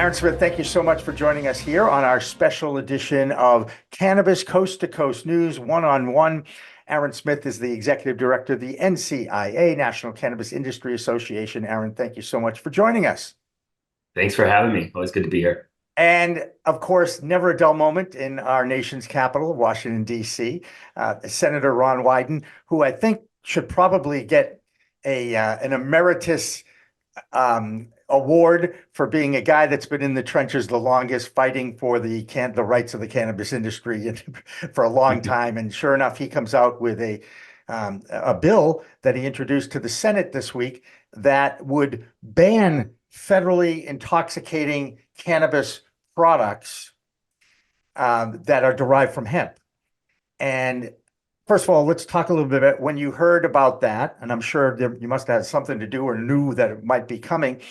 Aaron Smith, thank you so much for joining us here on our special edition of Cannabis Coast to Coast News One-on-One. Aaron Smith is the Executive Director of the NCIA, National Cannabis Industry Association. Aaron, thank you so much for joining us. Thanks for having me. Always good to be here. And of course, never a dull moment in our nation's capital, Washington, D.C. Senator Ron Wyden, who I think should probably get an emeritus award for being a guy that's been in the trenches the longest, fighting for the rights of the cannabis industry for a long time. And sure enough, he comes out with a bill that he introduced to the Senate this week that would ban federally intoxicating cannabis products that are derived from hemp. And first of all, let's talk a little bit about when you heard about that, and I'm sure you must have had something to do or knew that it might be coming.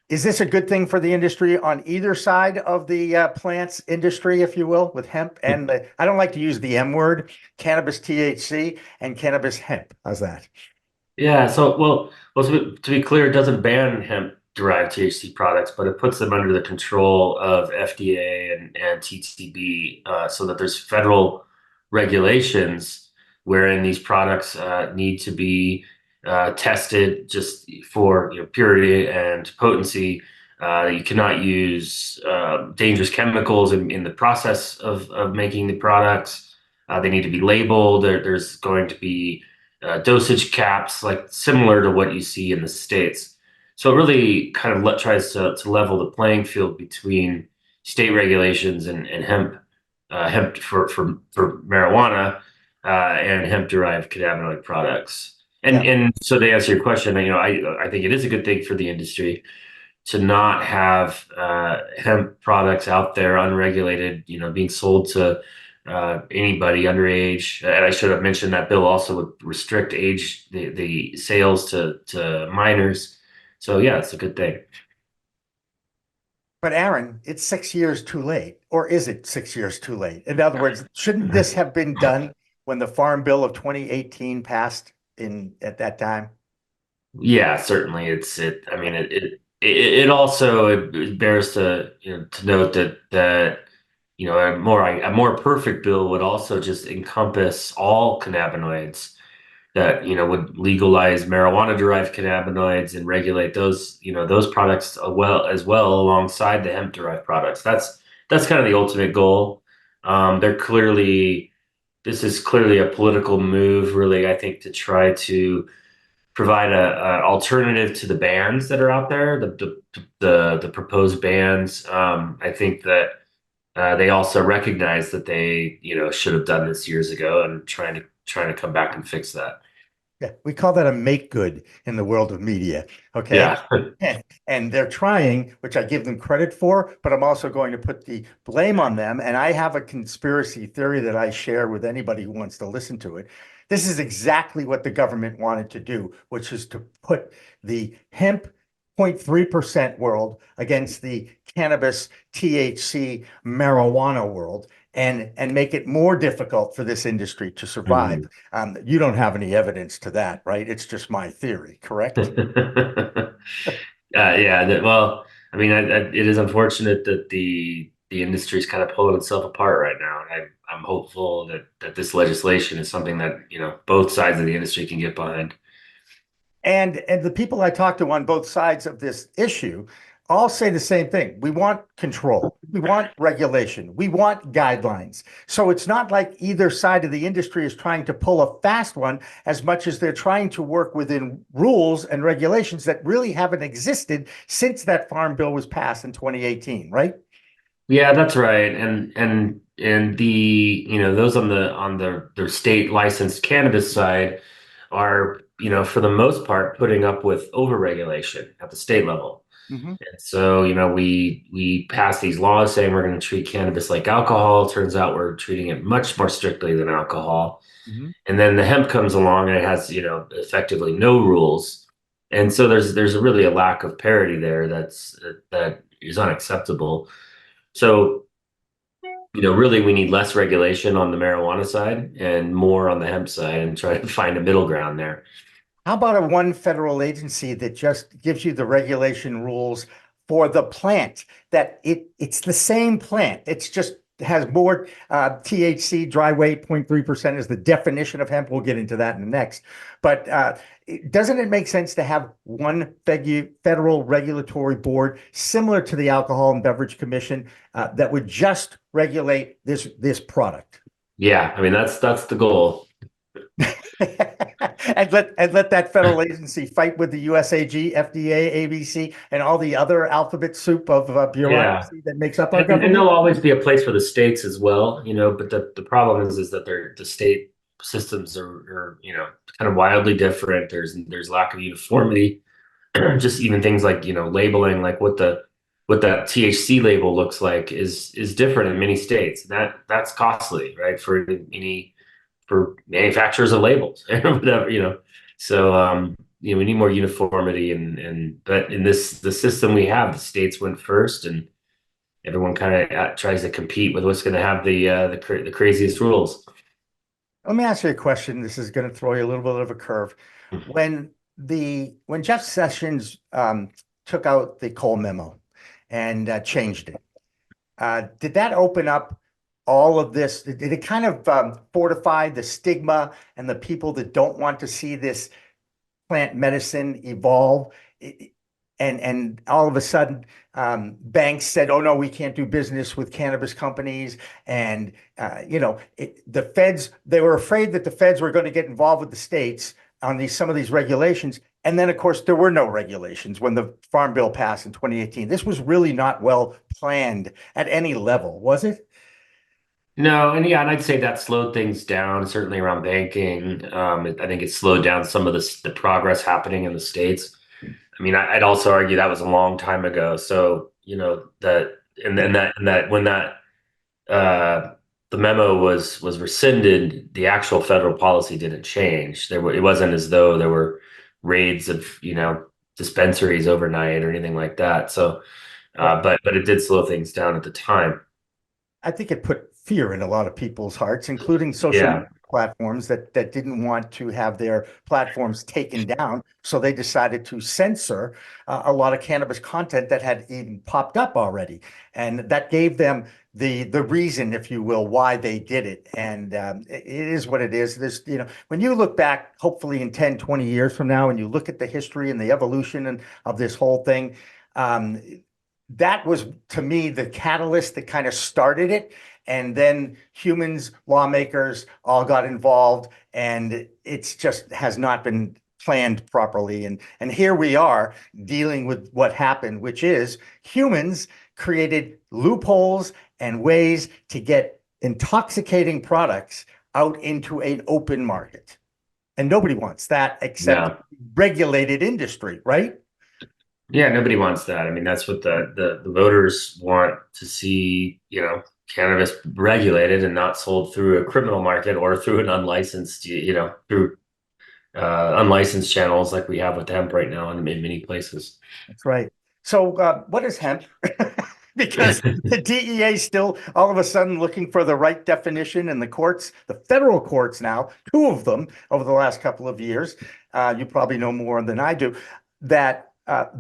Is this a good thing for the industry on either side of the plants industry, if you will, with hemp and I don't like to use the M word, cannabis THC and cannabis hemp? How's that? Yeah, well, to be clear, it doesn't ban hemp-derived THC products, but it puts them under the control of FDA and TTB, so that there's federal regulations wherein these products need to be tested just for purity and potency. You cannot use dangerous chemicals in the process of making the products. They need to be labeled. There's going to be dosage caps, like similar to what you see in the States. So it really kind of tries to level the playing field between state regulations and hemp for marijuana and hemp-derived cannabinoid products. Yeah. And so to answer your question, I think it is a good thing for the industry to not have hemp products out there unregulated, being sold to anybody underage. And I should have mentioned that bill also would restrict the sales to minors. So yeah, it's a good thing. But Aaron, it's 6 years too late, or is it 6 years too late? In other words, shouldn't this have been done when the Farm Bill of 2018 passed at that time? Yeah, certainly. I mean, it also it bears to note that a more perfect bill would also just encompass all cannabinoids that would legalize marijuana-derived cannabinoids and regulate those products as well alongside the hemp-derived products. That's kind of the ultimate goal. This is clearly a political move, really, I think, to try to provide a alternative to the bans that are out there, the proposed bans. I think that they also recognize that they should have done this years ago, and trying to come back and fix that. Yeah, we call that a make good in the world of media. Okay. Yeah. And they're trying, which I give them credit for, but I'm also going to put the blame on them. And I have a conspiracy theory that I share with anybody who wants to listen to it. This is exactly what the government wanted to do, which is to put the hemp 0.3% world against the cannabis THC marijuana world and make it more difficult for this industry to survive. You don't have any evidence to that, right? It's just my theory, correct? Yeah. Well, I mean, it is unfortunate that the industry is kind of pulling itself apart right now, and I'm hopeful that this legislation is something that both sides of the industry can get behind. And the people I talk to on both sides of this issue all say the same thing. We want control. We want regulation. We want guidelines. So it's not like either side of the industry is trying to pull a fast one as much as they're trying to work within rules and regulations that really haven't existed since that Farm Bill was passed in 2018, right? Yeah, that's right. And those on the state licensed cannabis side are for the most part putting up with overregulation at the state level. Mhm. And so, we pass these laws saying we're going to treat cannabis like alcohol. Turns out we're treating it much more strictly than alcohol. Mhm. And then the hemp comes along and it has, effectively no rules. And so there's really a lack of parity there that is unacceptable. So, really we need less regulation on the marijuana side and more on the hemp side, and try to find a middle ground there. How about a one federal agency that just gives you the regulation rules for the plant, that it's the same plant. It's just has more THC, dry weight, 0.3% is the definition of hemp. We'll get into that in the next. But doesn't it make sense to have one federal regulatory board similar to the Alcohol and Beverage Commission that would just regulate this product? Yeah, I mean that's the goal. and let that federal agency fight with the USAG, FDA, ABC, and all the other alphabet soup of bureaucracy that makes up our government. And there'll always be a place for the states as well, but the problem is that the state systems are kind of wildly different. There's lack of uniformity. Just even things like labeling, like what that THC label looks like is different in many states. That's costly, right? For manufacturers of labels and whatever. So we need more uniformity, but in the system we have, the states went first, and everyone kind of tries to compete with what's going to have the craziest rules. Let me ask you a question. This is going to throw you a little bit of a curve. When Jeff Sessions took out the Cole memo and changed it, did that open up all of this? Did it kind of fortify the stigma and the people that don't want to see this plant medicine evolve? And all of a sudden, banks said, "Oh no, we can't do business with cannabis companies." And the feds, they were afraid that the feds were going to get involved with the states on some of these regulations. And then, of course, there were no regulations when the Farm Bill passed in 2018. This was really not well planned at any level, was it? No, and I'd say that slowed things down, certainly around banking. I think it slowed down some of the progress happening in the states. I mean, I'd also argue that was a long time ago. So, that when the memo was rescinded, the actual federal policy didn't change. It wasn't as though there were raids of, dispensaries overnight or anything like that. So, but it did slow things down at the time. I think it put fear in a lot of people's hearts, including social media platforms that didn't want to have their platforms taken down. So they decided to censor a lot of cannabis content that had even popped up already. And that gave them the reason, if you will, why they did it. And it is what it is. This, when you look back, hopefully in 10, 20 years from now, and you look at the history and the evolution of this whole thing, that was, to me, the catalyst that kind of started it. And then humans, lawmakers all got involved, and it's just has not been planned properly. And here we are dealing with what happened, which is humans created loopholes and ways to get intoxicating products out into an open market. And nobody wants that except regulated industry, right? Yeah, nobody wants that. I mean, that's what the voters want to see, cannabis regulated and not sold through a criminal market or through an unlicensed, through unlicensed channels like we have with hemp right now in many places. That's right. So what is hemp? Because the DEA is still all of a sudden looking for the right definition, and the courts, the federal courts now, two of them over the last couple of years, you probably know more than I do, that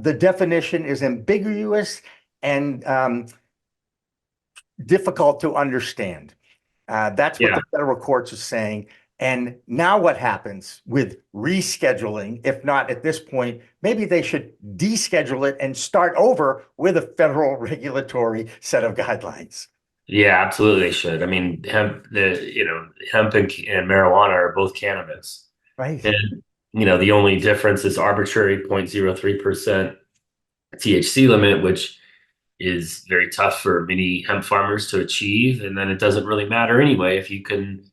the definition is ambiguous and difficult to understand. That's what the federal courts are saying. And now what happens with rescheduling? If not at this point, maybe they should deschedule it and start over with a federal regulatory set of guidelines. Yeah, absolutely they should. I mean, hemp and marijuana are both cannabis. Right. And, the only difference is arbitrary 0.03% THC limit, which is very tough for many hemp farmers to achieve. And then it doesn't really matter anyway if you can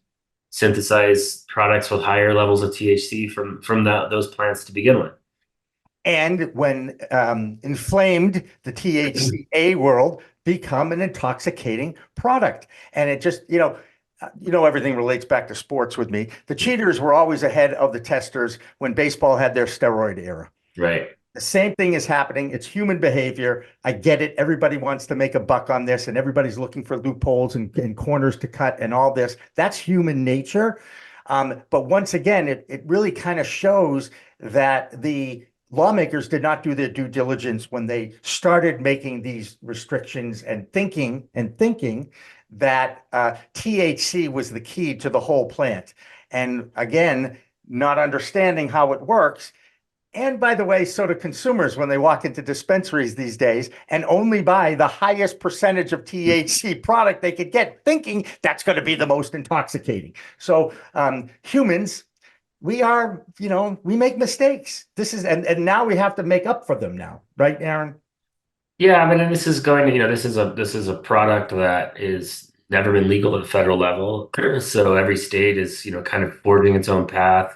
synthesize products with higher levels of THC from those plants to begin with. And when inflamed, the THCA world become an intoxicating product. And it just, everything relates back to sports with me. The cheaters were always ahead of the testers when baseball had their steroid era. Right. The same thing is happening. It's human behavior. I get it. Everybody wants to make a buck on this, and everybody's looking for loopholes and corners to cut and all this. That's human nature. But once again, it really kind of shows that the lawmakers did not do their due diligence when they started making these restrictions and thinking that THC was the key to the whole plant. And again, not understanding how it works. And by the way, so do consumers when they walk into dispensaries these days and only buy the highest percentage of THC product they could get, thinking that's going to be the most intoxicating. So humans, we are, we make mistakes. This is, and now we have to make up for them now, right, Aaron? Yeah, I mean, and this is going to, this is a product that is never been legal at the federal level. So every state is, kind of forging its own path.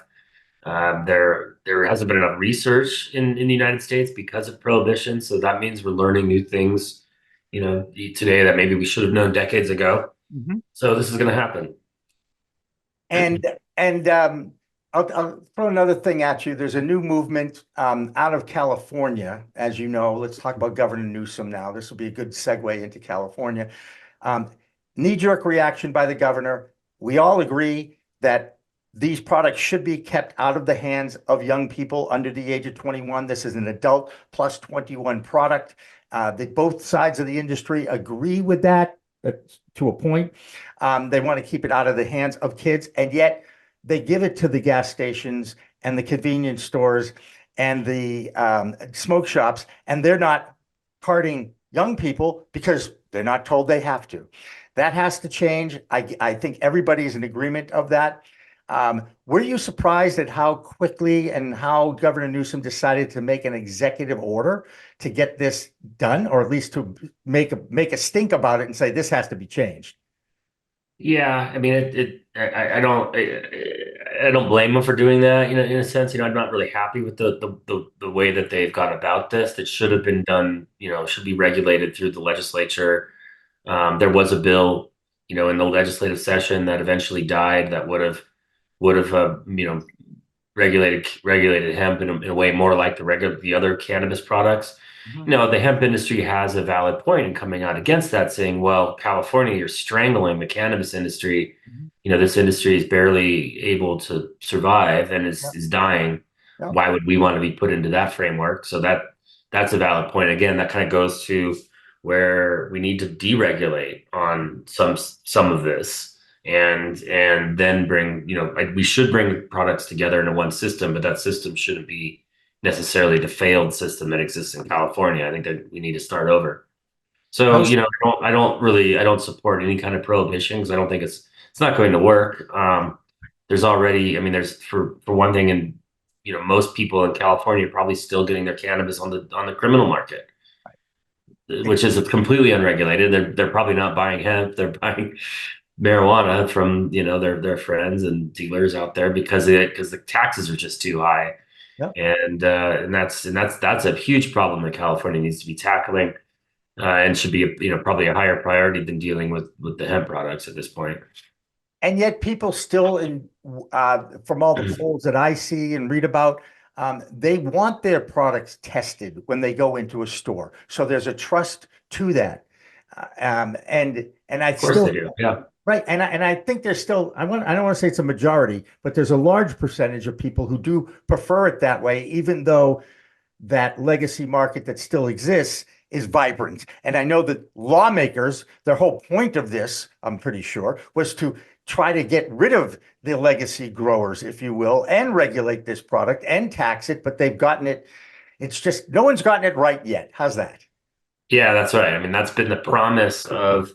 There hasn't been enough research in the United States because of prohibition. So that means we're learning new things, today that maybe we should have known decades ago. Mhm. So this is going to happen. And I'll throw another thing at you. There's a new movement out of California, as you know. Let's talk about Governor Newsom now. This will be a good segue into California. Um, Knee-jerk reaction by the governor. We all agree that these products should be kept out of the hands of young people under the age of 21. This is an adult plus 21 product. Both sides of the industry agree with that to a point. They want to keep it out of the hands of kids, and yet they give it to the gas stations and the convenience stores and the smoke shops, and they're not carding young people because they're not told they have to. That has to change. I think everybody's in agreement of that. Were you surprised at how quickly and how Governor Newsom decided to make an executive order to get this done, or at least to make a stink about it and say this has to be changed? Yeah, I mean, I don't blame them for doing that. In a sense, I'm not really happy with the way that they've gone about this. That should have been done. Should be regulated through the legislature. There was a bill, in the legislative session that eventually died that would have regulated hemp in a way more like the other cannabis products. Mhm. The hemp industry has a valid point in coming out against that, saying, well, California, you're strangling the cannabis industry. Mhm. This industry is barely able to survive and Yeah, is dying. yeah. Why would we want to be put into that framework? So that's a valid point. Again, that kind of goes to where we need to deregulate on some of this and then bring, we should bring products together into one system, but that system shouldn't be necessarily the failed system that exists in California. I think that we need to start over. So, No, I don't support any kind of prohibition because I don't think it's not going to work. There's already, I mean, there's for one thing, and most people in California are probably still getting their cannabis on the criminal market, which is completely unregulated. They're probably not buying hemp; they're buying marijuana from their friends and dealers out there because the taxes are just too high. yeah. And that's a huge problem that California needs to be tackling, and should be probably a higher priority than dealing with the hemp products at this point. And yet people still from all the polls that I see and read about, they want their products tested when they go into a store. So there's a trust to that. And I Of course they still, do. Yeah. right. And I think there's still, I don't want to say it's a majority, but there's a large percentage of people who do prefer it that way, even though that legacy market that still exists is vibrant. And I know that lawmakers, their whole point of this, I'm pretty sure, was to try to get rid of the legacy growers, if you will, and regulate this product and tax it, but they've gotten it. It's just no one's gotten it right yet. How's that? Yeah, that's right. I mean, that's been the promise of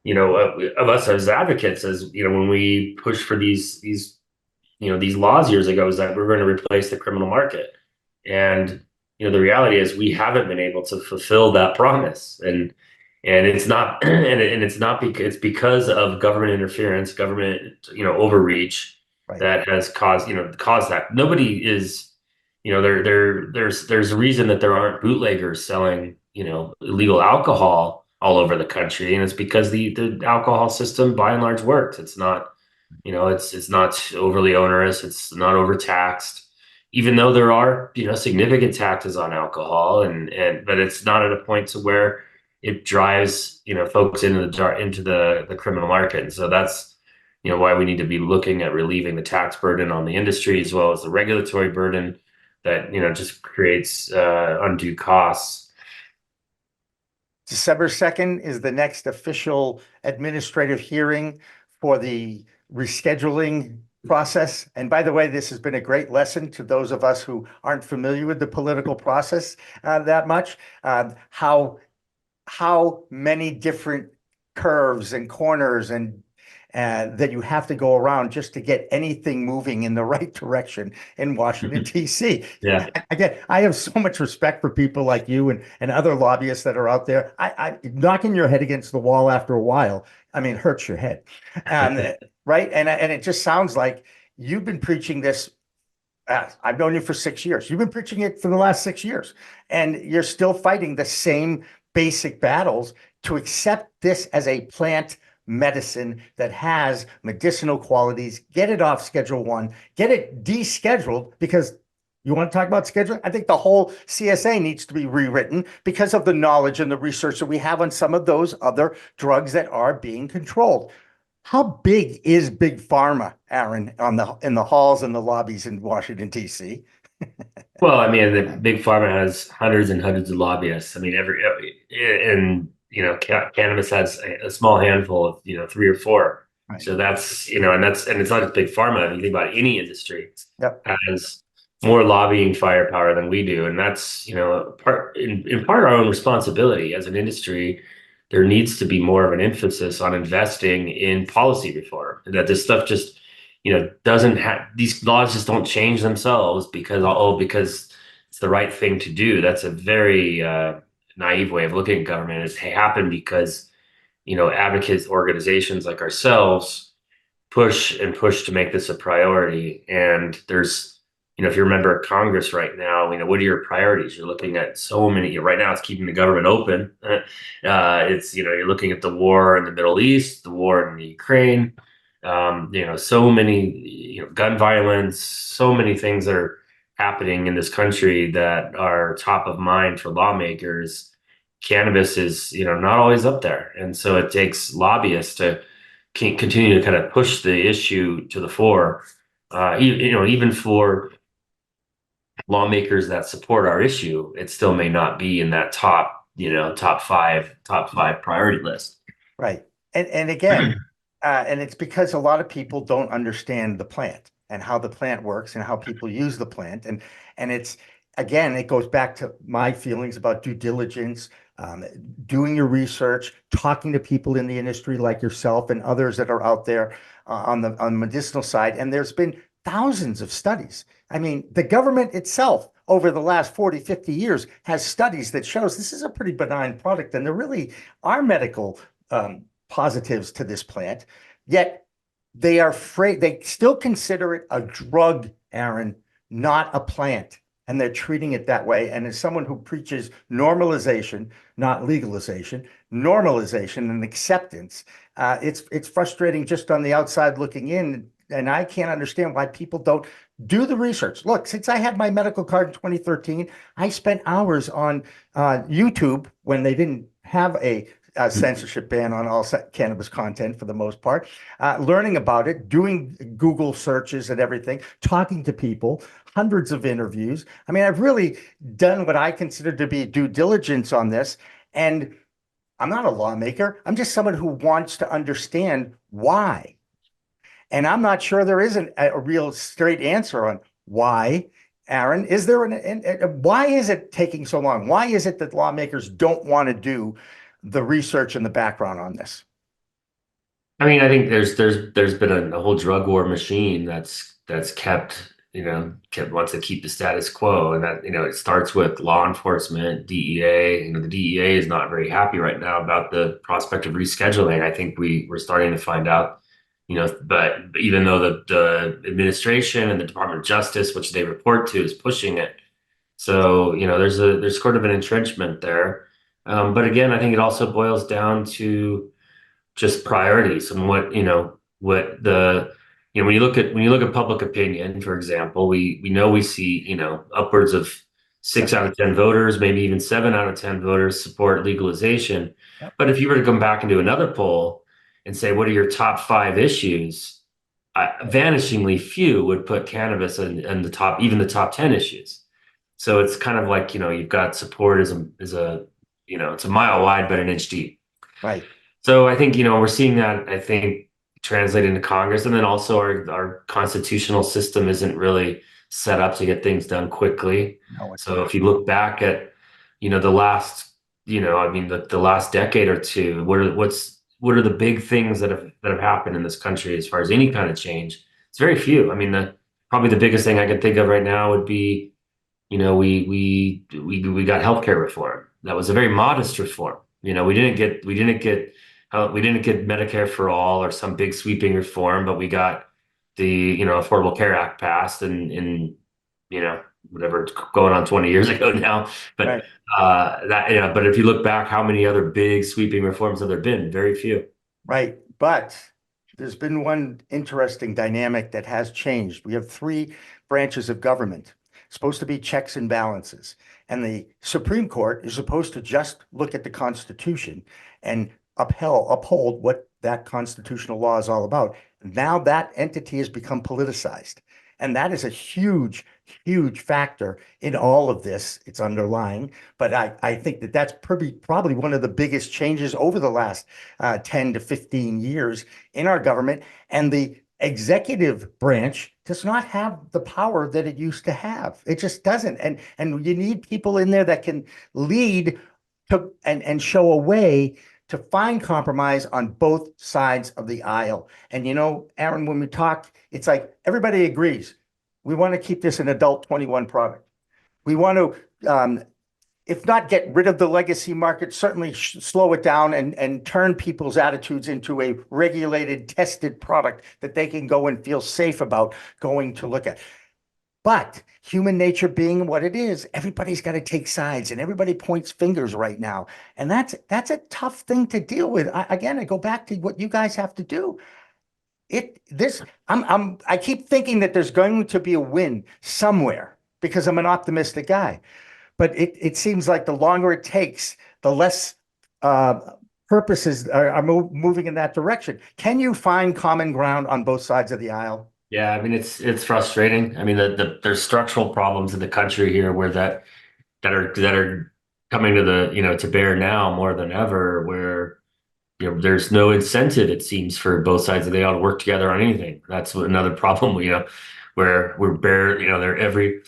of us as advocates, as when we pushed for these laws years ago, is that we're going to replace the criminal market. And the reality is we haven't been able to fulfill that promise. And it's not and it's not because it's because of government interference, government overreach Right. that has caused that. Nobody is there's a reason that there aren't bootleggers selling illegal alcohol all over the country, and it's because the alcohol system by and large works. It's not it's not overly onerous. It's not overtaxed, even though there are, significant taxes on alcohol, but it's not at a point to where it drives, folks into the criminal market. And so that's, why we need to be looking at relieving the tax burden on the industry as well as the regulatory burden that, just creates undue costs. December 2nd is the next official administrative hearing for the rescheduling process. And by the way, this has been a great lesson to those of us who aren't familiar with the political process that much, how many different curves and corners and that you have to go around just to get anything moving in the right direction in Washington, D.C. Yeah. Again, I have so much respect for people like you and other lobbyists that are out there. Knocking your head against the wall after a while, I mean, hurts your head. Right? And it just sounds like you've been preaching this. I've known you for 6 years. You've been preaching it for the last 6 years, and you're still fighting the same basic battles to accept this as a plant medicine that has medicinal qualities. Get it off Schedule 1, get it descheduled, because you want to talk about scheduling? I think the whole CSA needs to be rewritten because of the knowledge and the research that we have on some of those other drugs that are being controlled. How big is Big Pharma, Aaron, in the halls and the lobbies in Washington, D.C.? Well, I mean, the Big Pharma has hundreds and hundreds of lobbyists. I mean, and cannabis has a small handful of 3 or 4. Right. So that's and it's not just Big Pharma. If you think about any industry, Yep. has more lobbying firepower than we do, and that's part our own responsibility as an industry. There needs to be more of an emphasis on investing in policy reform, and that this stuff just doesn't have, these laws just don't change themselves because it's the right thing to do. That's a very naive way of looking at government. It's happened because advocates organizations like ourselves push to make this a priority. And there's if you remember Congress right now, what are your priorities? You're looking at so many. Right now, it's keeping the government open. It's you're looking at the war in the Middle East, the war in the Ukraine. So many, gun violence, so many things that are happening in this country that are top of mind for lawmakers. Cannabis is, not always up there. And so it takes lobbyists to continue to kind of push the issue to the fore. Even for lawmakers that support our issue, it still may not be in that top five priority list. Right. And again, and it's because a lot of people don't understand the plant and how the plant works and how people use the plant. And it's, again, it goes back to my feelings about due diligence, doing your research, talking to people in the industry like yourself and others that are out there on the medicinal side. And there's been thousands of studies. I mean, the government itself over the last 40, 50 years has studies that shows this is a pretty benign product. And there really are medical positives to this plant, yet they are afraid. They still consider it a drug, Aaron, not a plant, and they're treating it that way. And as someone who preaches normalization, not legalization, normalization and acceptance, it's frustrating just on the outside looking in. And I can't understand why people don't do the research. Look, since I had my medical card in 2013, I spent hours on YouTube when they didn't have a censorship ban on all cannabis content for the most part, learning about it, doing Google searches and everything, talking to people, hundreds of interviews. I mean, I've really done what I consider to be due diligence on this. And I'm not a lawmaker. I'm just someone who wants to understand why. And I'm not sure there isn't a real straight answer on why. Aaron, is there why is it taking so long? Why is it that lawmakers don't want to do the research and the background on this? I mean, I think there's been a whole drug war machine that's kept wants to keep the status quo, and that it starts with law enforcement, DEA. The DEA is not very happy right now about the prospect of rescheduling. I think we're starting to find out, but even though the administration and the Department of Justice, which they report to, is pushing it, so there's sort of an entrenchment there. But again, I think it also boils down to just priorities and what the when you look at public opinion, for example, we see upwards of 6 out of 10 voters, maybe even 7 out of 10 voters support legalization. Yep. But if you were to come back and do another poll and say, what are your top 5 issues? Vanishingly few would put cannabis in the top 10 issues. So it's kind of like, you've got support is a, it's a mile wide, but an inch deep. Right. So I think, we're seeing that, I think, translate into Congress. And then also our constitutional system isn't really set up to get things done quickly. No, it's So not. if you look back at, the last, I mean, the last decade or two, what are the big things that have happened in this country as far as any kind of change? It's very few. I mean, probably the biggest thing I can think of right now would be, we got healthcare reform. That was a very modest reform. We didn't get Medicare for all or some big sweeping reform, but we got the Affordable Care Act passed and whatever, it's going on 20 years ago now. But Right. but if you look back, how many other big sweeping reforms have there been? Very few. Right. But there's been one interesting dynamic that has changed. We have three branches of government, supposed to be checks and balances. And the Supreme Court is supposed to just look at the Constitution and uphold what that constitutional law is all about. Now that entity has become politicized. And that is a huge, huge factor in all of this. It's underlying, but I think that that's probably one of the biggest changes over the last 10 to 15 years in our government. And the executive branch does not have the power that it used to have. It just doesn't. And you need people in there that can lead and show a way to find compromise on both sides of the aisle. And Aaron, when we talk, it's like everybody agrees. We want to keep this an adult 21 product. We want to, if not get rid of the legacy market, certainly slow it down and turn people's attitudes into a regulated, tested product that they can go and feel safe about going to look at. But human nature being what it is, everybody's got to take sides and everybody points fingers right now. And that's a tough thing to deal with. I go back to what you guys have to do. I keep thinking that there's going to be a win somewhere because I'm an optimistic guy. But it seems like the longer it takes, the less purposes are moving in that direction. Can you find common ground on both sides of the aisle? Yeah, I mean it's frustrating. I mean there's structural problems in the country here where that are coming to bear now more than ever, where there's no incentive, it seems, for both sides of the aisle to work together on anything. That's another problem, where we're they're every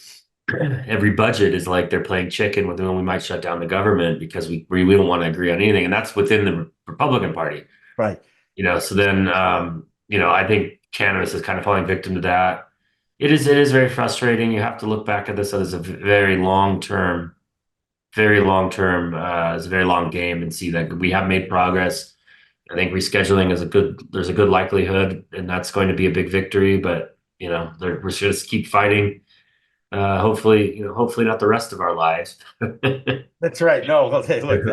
budget is like they're playing chicken with when we might shut down the government because we don't want to agree on anything, and that's within the Republican Party. Right. So then I think cannabis is kind of falling victim to that. It is very frustrating. You have to look back at this as a very long term, it's a very long game, and see that we have made progress. I think rescheduling there's a good likelihood, and that's going to be a big victory. But we're just keep fighting. Hopefully not the rest of our lives. That's right. No, well, hey, look,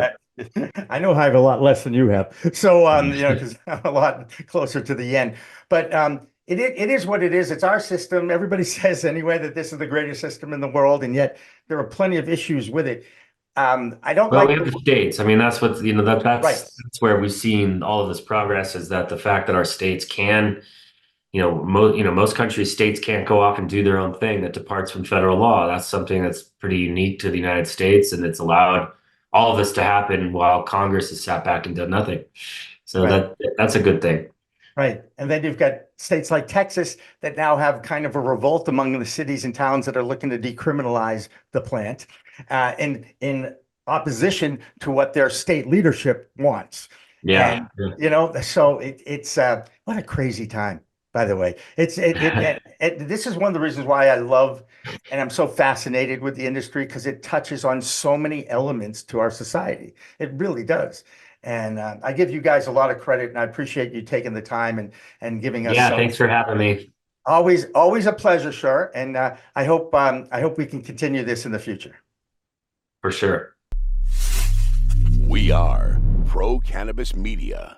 I know I have a lot less than you have. So, because I'm a lot closer to the end. But it is what it is. It's our system. Everybody says anyway that this is the greatest system in the world, and yet there are plenty of issues with it. I don't Well, like we have the states. I mean, that's what right. that's where we've seen all of this progress, is that the fact that our states can, most countries, states can't go off and do their own thing that departs from federal law. That's something that's pretty unique to the United States, and it's allowed all of this to happen while Congress has sat back and done nothing. So Right. that's a good thing. Right. And then you've got states like Texas that now have kind of a revolt among the cities and towns that are looking to decriminalize the plant in opposition to what their state leadership wants. Yeah. And, so it's what a crazy time, by the way. This is one of the reasons why I love and I'm so fascinated with the industry, because it touches on so many elements to our society. It really does. And I give you guys a lot of credit, and I appreciate you taking the time and giving us. Yeah, thanks for having me. Always a pleasure, sir. And I hope we can continue this in the future. For sure. We are Pro Cannabis Media.